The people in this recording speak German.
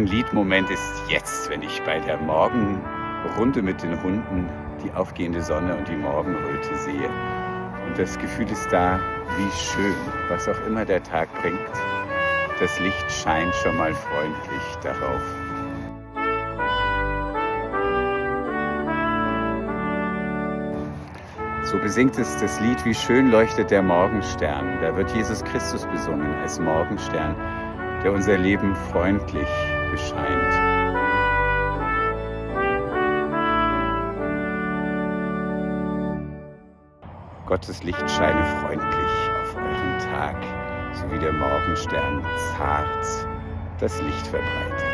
Mein Liedmoment ist jetzt, wenn ich bei der Morgenrunde mit den Hunden die aufgehende Sonne und die Morgenröte sehe. Und das Gefühl ist da, wie schön, was auch immer der Tag bringt. Das Licht scheint schon mal freundlich darauf. So besingt es das Lied, wie schön leuchtet der Morgenstern. Da wird Jesus Christus besungen als Morgenstern, der unser Leben freundlich bescheint. Gottes Licht scheine freundlich auf euren Tag, so wie der Morgenstern zart das Licht verbreitet.